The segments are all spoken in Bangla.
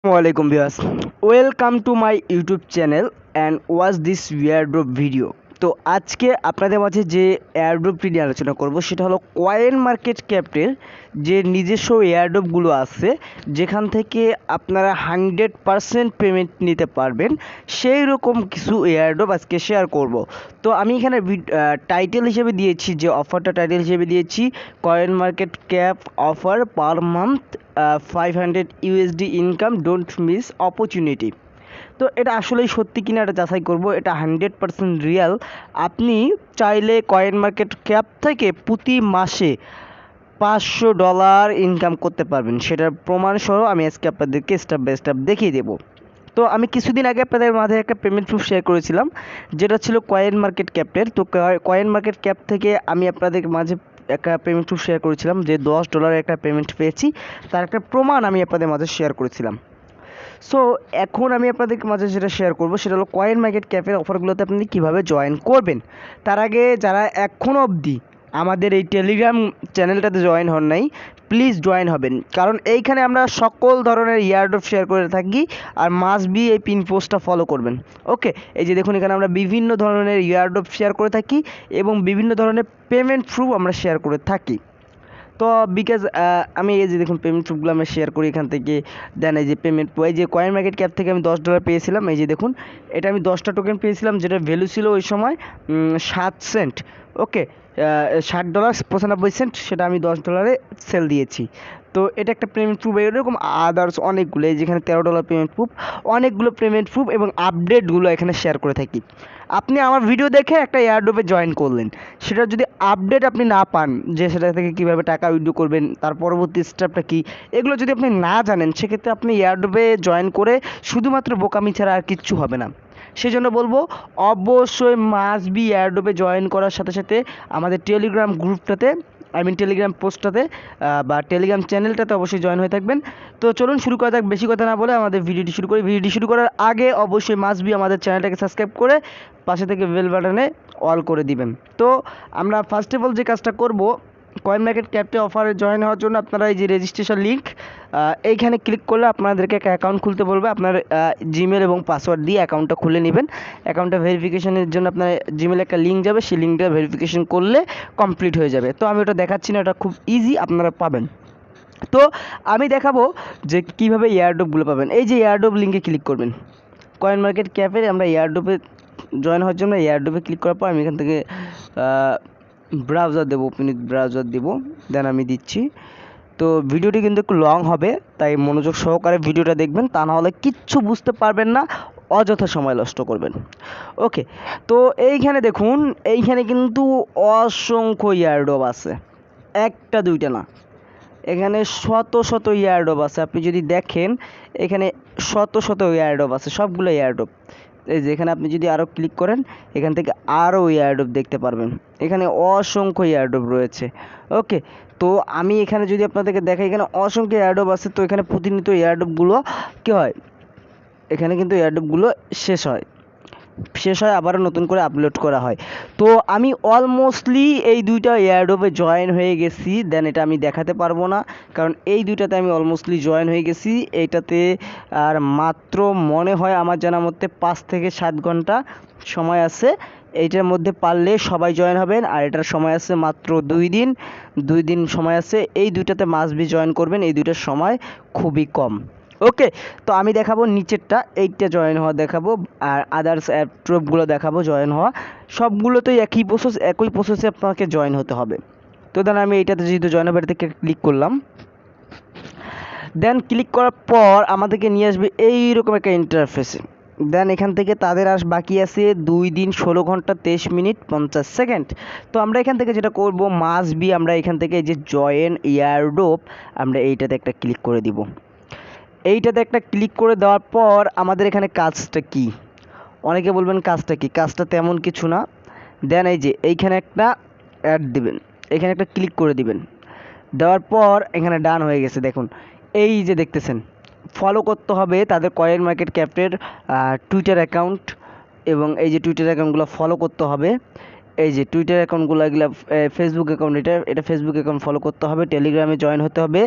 Assalamualaikum viewers, welcome to my YouTube channel and watch this airdrop video। তো আজকে আপনাদের মাঝে যে এয়ারড্রপটি নিয়ে আলোচনা করব সেটা হলো কয়েন মার্কেট ক্যাপের যে নিজস্ব এয়ারড্রপগুলো আছে যেখান থেকে আপনারা 100% পেমেন্ট নিতে পারবেন, সেই রকম কিছু এয়ারড্রপ আজকে শেয়ার করব। তো আমি এখানে টাইটেল হিসেবে দিয়েছি, যে অফারটা টাইটেল হিসেবে দিয়েছি coin market cap offer per month 500 USD income, don't miss opportunity. তো এটা আসলেই সত্যি কিনা এটা যাচাই করব, এটা 100% রিয়াল। আপনি চাইলে কয়েন মার্কেট ক্যাপ থেকে প্রতি মাসে $500 ইনকাম করতে পারবেন, সেটার প্রমাণসহ আমি আজকে আপনাদেরকে স্টেপ বাই স্টেপ দেখিয়ে দেবো। তো আমি কিছুদিন আগে আপনাদের মাঝে একটা পেমেন্ট প্রুফ শেয়ার করেছিলাম, যেটা ছিল কয়েন মার্কেট ক্যাপের। তো কয়েন মার্কেট ক্যাপ থেকে আমি আপনাদের মাঝে একটা পেমেন্ট প্রুফ শেয়ার করেছিলাম, যে $10 একটা পেমেন্ট পেয়েছি, তার একটা প্রমাণ আমি আপনাদের মাঝে শেয়ার করেছিলাম। সো এখন আমি আপনাদের মাঝে যেটা শেয়ার করব সেটা হলো কয়েন মার্কেট ক্যাপের অফারগুলোতে আপনি কীভাবে জয়েন করবেন। তার আগে যারা এখনও অবধি আমাদের এই টেলিগ্রাম চ্যানেলটাতে জয়েন হন নাই, প্লিজ জয়েন হবেন, কারণ এইখানে আমরা সকল ধরনের ইয়ারড্রপ শেয়ার করে থাকি। আর মাস্ট বি এই পিন পোস্টটা ফলো করবেন। ওকে, এই যে দেখুন এখানে আমরা বিভিন্ন ধরনের ইয়ারড্রপ শেয়ার করে থাকি এবং বিভিন্ন ধরনের পেমেন্ট প্রুফ আমরা শেয়ার করে থাকি। তো বিকজ আমি এই যে দেখুন পেমেন্ট প্রুফগুলো আমি শেয়ার করি এখান থেকে। দেন এই যে পেমেন্ট, এই যে কয়েন মার্কেট ক্যাপ থেকে আমি $10 পেয়েছিলাম। এই যে দেখুন, এটা আমি 10টা টোকেন পেয়েছিলাম, যেটা ভ্যালু ছিল ওই সময় 7 সেন্ট। ওকে, $60.95, সেটা আমি $10 সেল দিয়েছি। তো এটা একটা পেমেন্ট প্রুফ। এরকম আদার্স অনেকগুলো, এই যেখানে $13 পেমেন্ট প্রুফ, অনেকগুলো পেমেন্ট প্রুফ এবং আপডেটগুলো এখানে শেয়ার করে থাকি। আপনি আমার ভিডিও দেখে একটা এয়ারড্রপে জয়েন করলেন, সেটার যদি আপডেট আপনি না পান, যে সেটা থেকে কীভাবে টাকা উইথড্র করবেন, তার পরবর্তী স্টেপটা কী, এগুলো যদি আপনি না জানেন, সেক্ষেত্রে আপনি এয়ারড্রপে জয়েন করে শুধুমাত্র বোকামি ছাড়া আর কিচ্ছু হবে না। সেই জন্য বলবো অবশ্যই মাস্ট বি এয়ারড্রপে জয়েন করার সাথে সাথে আমাদের টেলিগ্রাম গ্রুপটাতে, টেলিগ্রাম পোস্টটাতে বা টেলিগ্রাম চ্যানেলটাতে অবশ্যই জয়েন হয়ে থাকবেন। তো চলুন শুরু করা যাক, বেশি কথা না বলে আমাদের ভিডিওটি শুরু করি। ভিডিওটি শুরু করার আগে অবশ্যই মাস্ট বি আমাদের চ্যানেলটাকে সাবস্ক্রাইব করে পাশে থেকে বেল বাটনে অল করে দিবেন। তো আমরা ফার্স্ট অফ অল যে কাজটা করব, কয়েন মার্কেট ক্যাপে অফারে জয়েন হওয়ার জন্য আপনারা এই যে রেজিস্ট্রেশন লিঙ্ক, এইখানে ক্লিক করলে আপনাদেরকে একটা অ্যাকাউন্ট খুলতে বলবে। আপনার জিমেল এবং পাসওয়ার্ড দিয়ে অ্যাকাউন্টটা খুলে নেবেন। অ্যাকাউন্টটা ভেরিফিকেশনের জন্য আপনার জিমেলে একটা লিঙ্ক যাবে, সেই লিঙ্কটা ভেরিফিকেশন করলে কমপ্লিট হয়ে যাবে। তো আমি ওটা দেখাচ্ছি না, ওটা খুব ইজি, আপনারা পাবেন। তো আমি দেখাবো যে কীভাবে এয়ারড্রপগুলো পাবেন। এই যে এয়ারড্রপ লিঙ্কে ক্লিক করবেন, কয়েন মার্কেট ক্যাপে আমরা এয়ারড্রপে জয়েন হওয়ার জন্য এয়ারড্রপে ক্লিক করার পর আমি এখান থেকে ব্রাউজার দেবো, ওপেন ব্রাউজার দেবো, দেন আমি দিচ্ছি। তো ভিডিওটি কিন্তু একটু লং হবে, তাই মনোযোগ সহকারে ভিডিওটা দেখবেন, তা না হলে কিচ্ছু বুঝতে পারবেন না, অযথা সময় নষ্ট করবেন। ওকে, তো এইখানে দেখুন, এইখানে কিন্তু অসংখ্য এয়ারড্রপ আছে, একটা দুইটা না, এখানে শত শত এয়ারড্রপ আছে। আপনি যদি দেখেন এখানে শত শত এয়ারড্রপ আছে, সবগুলো এয়ারড্রপ। এই যে এখানে আপনি যদি আরও ক্লিক করেন, এখান থেকে আরও এয়ারড্রপ দেখতে পারবেন, এখানে অসংখ্য এয়ারড্রপ রয়েছে। ওকে, তো আমি এখানে যদি আপনাদেরকে দেখাই, এখানে অসংখ্য এয়ারড্রপ আছে। তো এখানে প্রতিনিয়ত এয়ারড্রপগুলো কী হয়, এখানে কিন্তু এয়ারড্রপগুলো শেষ হয় আবারও নতুন করে আপলোড করা হয়। তো আমি অলমোস্টলি এই দুইটা এয়ারড্রপে জয়েন হয়ে গেছি। দেন এটা আমি দেখাতে পারবো না, কারণ এই দুইটাতে আমি অলমোস্টলি জয়েন হয়ে গেছি। এইটাতে আর মাত্র মনে হয় আমার জানা মতে 5 থেকে 7 ঘন্টা সময় আছে। এইটার মধ্যে পারলে সবাই জয়েন হবেন, আর এটার সময় আছে মাত্র 2 দিন সময় আছে। এই দুইটাতে মাস্ট বি জয়েন করবেন, এই দুইটার সময় খুবই কম। ওকে, তো আমি দেখাবো নিচেরটা, এইটা জয়েন হওয়া দেখাবো, আর আদার্স অ্যাপগুলো দেখাবো জয়েন হওয়া। সবগুলোতেই একই প্রসেস, একই প্রসেসে আপনাকে জয়েন হতে হবে। তো দেন আমি এইটাতে যেহেতু জয়েন হবে, এটা থেকে ক্লিক করলাম। দেন ক্লিক করার পর আমাদেরকে নিয়ে আসবে এইরকম একটা ইন্টারফেসে। দেন এখান থেকে তাদের বাকি আছে 2 দিন 16 ঘন্টা 23 মিনিট 50 সেকেন্ড। তো আমরা এখান থেকে যেটা করব, মাস্ট বি আমরা এখান থেকে যে জয়েন এয়ারড্রপ, আমরা এইটাতে একটা ক্লিক করে দিব। এইটাতে একটা ক্লিক করে দেওয়ার পর আমাদের এখানে কাজটা কি, অনেকে বলবেন কাজটা কি, কাজটা তেমন কিছু না। দেন এই যে এইখানে একটা অ্যাড দিবেন, এখানে একটা ক্লিক করে দিবেন। দেওয়ার পর এখানে ডান হয়ে গেছে। দেখুন এই যে দেখতেছেন, ফলো করতে হবে তাদের কয়েন মার্কেট ক্যাপের টুইটার অ্যাকাউন্ট, এবং এই যে টুইটার অ্যাকাউন্টগুলো ফলো করতে হবে। এই যে টুইটার অ্যাকাউন্টগুলো এগুলো ফেসবুক অ্যাকাউন্ট, এটা ফেসবুক অ্যাকাউন্ট ফলো করতে হবে, টেলিগ্রামে জয়েন হতে হবে,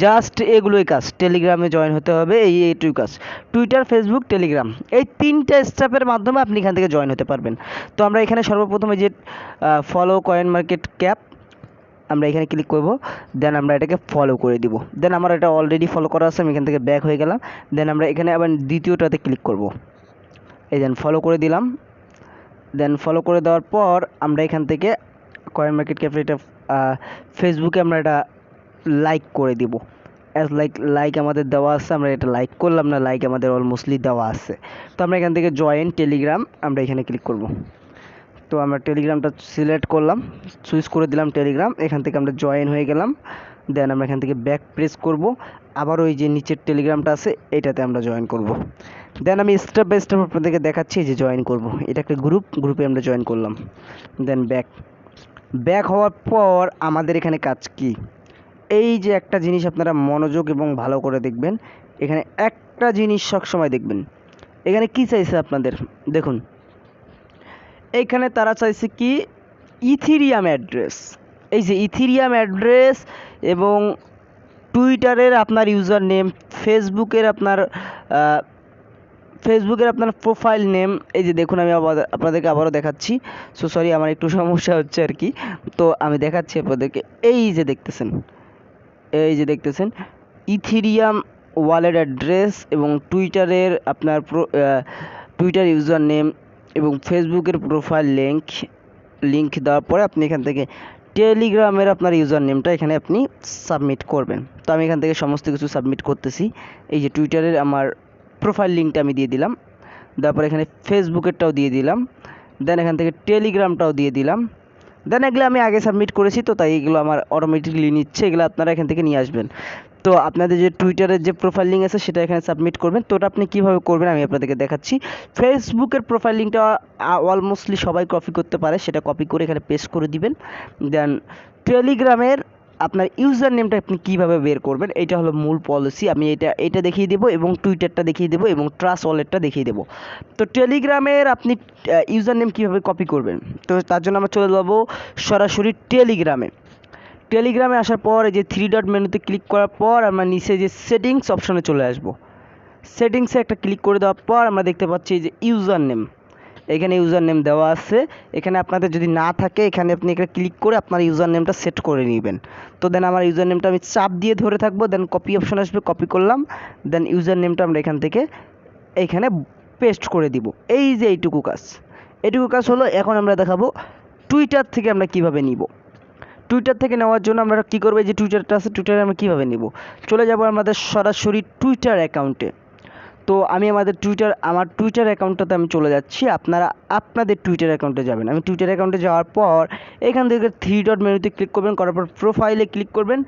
জাস্ট এগুলোই কাজ। টেলিগ্রামে জয়েন হতে হবে, এইটুই কাজ। টুইটার, ফেসবুক, টেলিগ্রাম, এই 3টে স্টেপের মাধ্যমে আপনি এখান থেকে জয়েন হতে পারবেন। তো আমরা এখানে সর্বপ্রথম এই যে ফলো কয়েন মার্কেট ক্যাপ, আমরা এখানে ক্লিক করব, দেন আমরা এটাকে ফলো করে দিব। দেন আমার এটা অলরেডি ফলো করা আছে, আমি এখান থেকে ব্যাক হয়ে গেলাম। দেন আমরা এখানে আবার দ্বিতীয়টাতে ক্লিক করব, এই দেন ফলো করে দিলাম। দেন ফলো করে দেওয়ার পর আমরা এখান থেকে কয়েন মার্কেট ক্যাপে এটা ফেসবুকে আমরা এটা লাইক করে দিব। অ্যাজ লাইক আমাদের দেওয়া আছে, আমরা এটা লাইক করলাম না, লাইক আমাদের অলমোস্টলি দেওয়া আছে। তো আমরা এখান থেকে জয়েন টেলিগ্রাম, আমরা এখানে ক্লিক করব। তো আমরা টেলিগ্রামটা সিলেক্ট করলাম, সুইচ করে দিলাম টেলিগ্রাম, এখান থেকে আমরা জয়েন হয়ে গেলাম। দেন আমরা এখান থেকে ব্যাক প্রেস করব, আবার ওই যে নিচের টেলিগ্রামটা আছে এটাতে আমরা জয়েন করব। দেন আমি স্টেপ বাই স্টেপ আপনাদেরকে দেখাচ্ছি যে জয়েন করব। এটা একটা গ্রুপে আমরা জয়েন করলাম। দেন ব্যাক হওয়ার পর আমাদের এখানে কাজ কি, এই যে একটা জিনিস আপনারা মনোযোগ এবং ভালো করে দেখবেন, এখানে একটা জিনিস সবসময় দেখবেন, এখানে কি চাইছে আপনাদের দেখুন, এইখানে তারা চাইছে কি ইথিরিয়াম অ্যাড্রেস। এই যে ইথিরিয়াম অ্যাড্রেস এবং টুইটারের আপনার ইউজার নেম, ফেসবুকের আপনার প্রোফাইল নেম। এই যে দেখুন, আমি আপনাদেরকে আবারও দেখাচ্ছি। সো সরি, আমার একটু সমস্যা হচ্ছে আর কি, তো আমি দেখাচ্ছি আপনাদেরকে। এই যে দেখতেছেন ইথিরিয়াম ওয়ালেট অ্যাড্রেস এবং টুইটারের আপনার টুইটার ইউজার নেম এবং ফেসবুকের প্রোফাইল লিঙ্ক দেওয়ার পরে আপনি এখান থেকে টেলিগ্রামের আপনার ইউজার নেমটা এখানে আপনি সাবমিট করবেন। তো আমি এখান থেকে সমস্ত কিছু সাবমিট করতেছি। এই যে টুইটারের আমার প্রোফাইল লিঙ্কটা আমি দিয়ে দিলাম, তারপর এখানে ফেসবুকেরটাও দিয়ে দিলাম, দেন এখান থেকে টেলিগ্রামটাও দিয়ে দিলাম। দেন এগুলো আমি আগে সাবমিট করেছি, তো তাই এগুলো আমার অটোমেটিকলি নিচ্ছে, এগুলো আপনারা এখান থেকে নিয়ে আসবেন। তো আপনাদের যে টুইটারের যে প্রোফাইল লিঙ্ক আছে সেটা এখানে সাবমিট করবেন। তো ওটা আপনি কীভাবে করবেন আমি আপনাদেরকে দেখাচ্ছি। ফেসবুকের প্রোফাইল লিঙ্কটা অলমোস্টলি সবাই কপি করতে পারে, সেটা কপি করে এখানে পেস্ট করে দিবেন। দেন টেলিগ্রামের আপনার ইউজার নেমটা আপনি কীভাবে বের করবেন, এটা হলো মূল পলিসি। আমি এটা দেখিয়ে দেবো এবং টুইটারটা দেখিয়ে দেবো এবং ট্রাস্ট ওয়ালেটটা দেখিয়ে দেবো। তো টেলিগ্রামের আপনি ইউজার নেম কীভাবে কপি করবেন, তো তার জন্য আমরা চলে যাবো সরাসরি টেলিগ্রামে আসার পর এই যে 3 ডট মেনুতে ক্লিক করার পর আমরা নিচে যে সেটিংস অপশনে চলে আসব। সেটিংসে একটা ক্লিক করে দেওয়ার পর আমরা দেখতে পাচ্ছি যে ইউজার নেম, এখানে ইউজার নেম দেওয়া আছে। এখানে আপনাদের যদি না থাকে এখানে আপনি এখানে ক্লিক করে আপনার ইউজার নেমটা সেট করে নেবেন। তো দেন আমার ইউজার নেমটা আমি চাপ দিয়ে ধরে থাকবো, দেন কপি অপশন আসবে, কপি করলাম। দেন ইউজার নেমটা আমরা এখান থেকে এইখানে পেস্ট করে দিব। এই যে এইটুকু কাজ হলো। এখন আমরা দেখাবো টুইটার থেকে আমরা কিভাবে নিব। টুইটার থেকে নেওয়ার জন্য আমরা কী করবো, যে টুইটারটা আছে টুইটারে আমরা কীভাবে নিব, চলে যাব আমাদের সরাসরি টুইটার অ্যাকাউন্টে। তো আমি আমার টুইটার অ্যাকাউন্টটাতে আমি চলে যাচ্ছি, আপনারা আপনাদের টুইটার অ্যাকাউন্টে যাবেন। আমি টুইটার অ্যাকাউন্টে যাওয়ার পর এখান থেকে 3 ডট মেনুতে ক্লিক করবেন, করার পর প্রোফাইলে ক্লিক করবেন,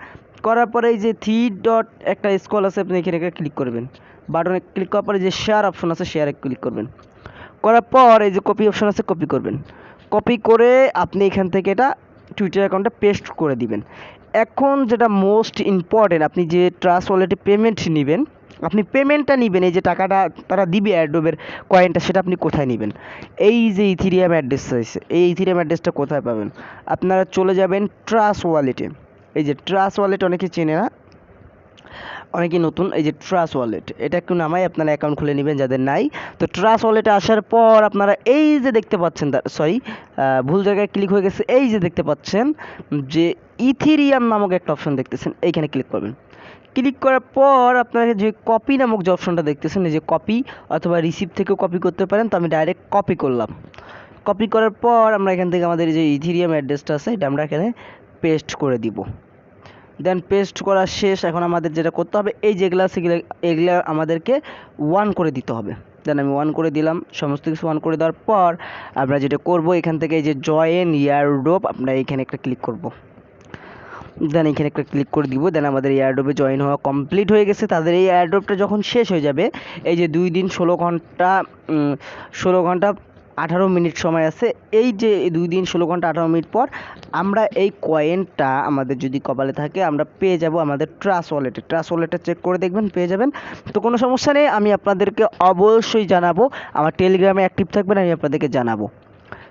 করার পরে এই যে 3 ডট একটা স্ক্রল আছে আপনি এখানে ক্লিক করবেন, বাটনে ক্লিক করার পরে যে শেয়ার অপশন আছে শেয়ারে ক্লিক করবেন, করার পর এই যে কপি অপশন আছে কপি করবেন, কপি করে আপনি এখান থেকে এটা টুইটার অ্যাকাউন্টে পেস্ট করে দিবেন। এখন যেটা মোস্ট ইম্পর্টেন্ট, আপনি যে ট্রাস্ট ওয়ালেটে পেমেন্ট নেবেন, আপনি পেমেন্টটা নেবেন, এই যে টাকাটা তারা দিবে অ্যাডোবের কয়েনটা, সেটা আপনি কোথায় নেবেন, এই যে ইথিরিয়াম অ্যাড্রেস আছে, এই ইথিরিয়াম অ্যাড্রেসটা কোথায় পাবেন, আপনারা চলে যাবেন ট্রাস্ট ওয়ালেটে। এই যে ট্রাস্ট ওয়ালেট অনেকে চেনে না, অনেকেই নতুন। এই যে ট্রাস্ট ওয়ালেট, এটা একটু নামাই আপনারা অ্যাকাউন্ট খুলে নেবেন যাদের নাই। তো ট্রাস্ট ওয়ালেটে আসার পর আপনারা এই যে দেখতে পাচ্ছেন, ভুল জায়গায় ক্লিক হয়ে গেছে, এই যে দেখতে পাচ্ছেন যে ইথিরিয়াম নামক একটা অপশন দেখতেছেন, এইখানে ক্লিক করবেন। ক্লিক করার পর আপনারা যে কপি নামক যে অপশনটা দেখতেছেন, এই যে কপি অথবা রিসিভ থেকেও কপি করতে পারেন। তো আমি ডাইরেক্ট কপি করলাম। কপি করার পর আমরা এখান থেকে আমাদের যে ইথিরিয়াম অ্যাড্রেসটা আছে এটা আমরা এখানে পেস্ট করে দিব। দেন পেস্ট করা শেষ। এখন আমাদের যেটা করতে হবে, এই যেগুলো আছে এগুলো আমাদেরকে 1 করে দিতে হবে। দেন আমি 1 করে দিলাম, সমস্ত কিছু 1 করে দেওয়ার পর আমরা যেটা করব, এখান থেকে এই যে জয়েন এয়ারড্রপ, আমরা এখানে একটা ক্লিক করব। দেন এখানে একটা ক্লিক করে দিব। দেন আমাদের এয়ারড্রপে জয়েন হওয়া কমপ্লিট হয়ে গেছে। তাদের এই এয়ারড্রপটা যখন শেষ হয়ে যাবে, এই যে 2 দিন 16 ঘন্টা 18 মিনিট সময় আছে, এই যে 2 দিন 16 ঘন্টা 18 মিনিট পর আমরা এই কয়েনটা আমাদের যদি কপালে থাকে আমরা পেয়ে যাব আমাদের ট্রাস্ট ওয়ালেটে চেক করে দেখবেন, পেয়ে যাবেন। তো কোনো সমস্যা নেই, আমি আপনাদেরকে অবশ্যই জানাবো। আমার টেলিগ্রামে অ্যাক্টিভ থাকবেন, আমি আপনাদেরকে জানাবো।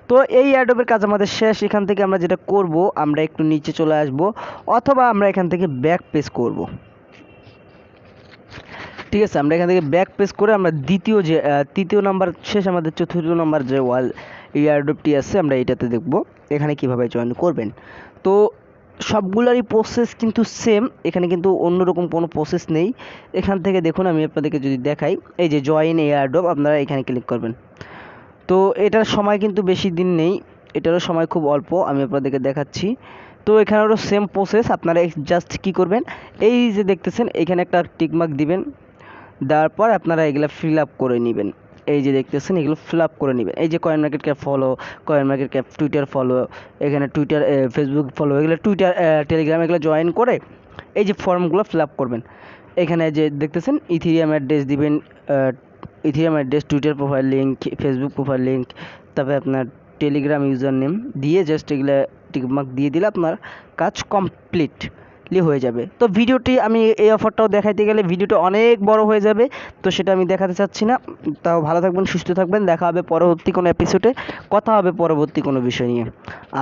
তো এই এয়ারড্রপের কাজ আমাদের শেষ। এখান থেকে আমরা যেটা করব, আমরা একটু নিচে চলে আসব, অথবা আমরা এখান থেকে ব্যাক পেজ করব। ঠিক আছে, আমরা এখান থেকে ব্যাক পেজ করে আমরা তৃতীয় নাম্বার শেষ, আমাদের চতুর্থ নাম্বার যে এয়ারড্রপটি আছে আমরা এটাতে দেখব এখানে কিভাবে জয়েন করবেন। তো সবগুলোরই প্রসেস কিন্তু সেম, এখানে কিন্তু অন্যরকম কোনো প্রসেস নেই। এখান থেকে দেখুন, আমি আপনাদেরকে যদি দেখাই, এই যে জয়েন এয়ারড্রপ, আপনারা এখানে ক্লিক করবেন। তো এটার সময় কিন্তু বেশি দিন নেই, এটারও সময় খুব অল্প, আমি আপনাদেরকে দেখাচ্ছি। তো এখানেরও সেম প্রসেস, আপনারা জাস্ট কী করবেন, এই যে দেখতেছেন এখানে একটা টিকমার্ক দিবেন, দেওয়ার পর আপনারা এগুলো ফিল আপ করে নেবেন। এই যে দেখতেছেন এগুলো ফিল আপ করে নেবেন। এই যে coin market cap follow, coin market cap Twitter follow, এখানে টুইটার ফেসবুক ফলো, এগুলো টুইটার টেলিগ্রাম এগুলো জয়েন করে এই যে ফর্মগুলো ফিল আপ করবেন। এখানে যে দেখতেছেন ইথিরিয়াম অ্যাড্রেস দিবেন, ethereum address, Twitter profile link, Facebook profile link, তারপরে আপনার টেলিগ্রাম ইউজার নেম দিয়ে জাস্ট এগুলো টিকমার্ক দিয়ে দিলে আপনার কাজ কমপ্লিটলি হয়ে যাবে। তো ভিডিওটি আমি এই অফারটাও দেখাইতে গেলে ভিডিওটা অনেক বড় হয়ে যাবে, তো সেটা আমি দেখাতে চাচ্ছি না। তাও ভালো থাকবেন, সুস্থ থাকবেন, দেখা হবে পরবর্তী কোনো এপিসোডে, কথা হবে পরবর্তী কোনো বিষয় নিয়ে।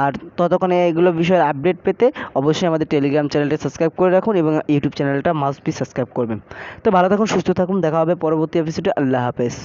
আর ততক্ষণে এগুলো বিষয়ের আপডেট পেতে অবশ্যই আমাদের টেলিগ্রাম চ্যানেলটা সাবস্ক্রাইব করে রাখুন এবং ইউটিউব চ্যানেলটা মাস্ট বি সাবস্ক্রাইব করবেন। তো ভালো থাকুন, সুস্থ থাকুন, দেখা হবে পরবর্তী এপিসোডে। আল্লাহ হাফেজ।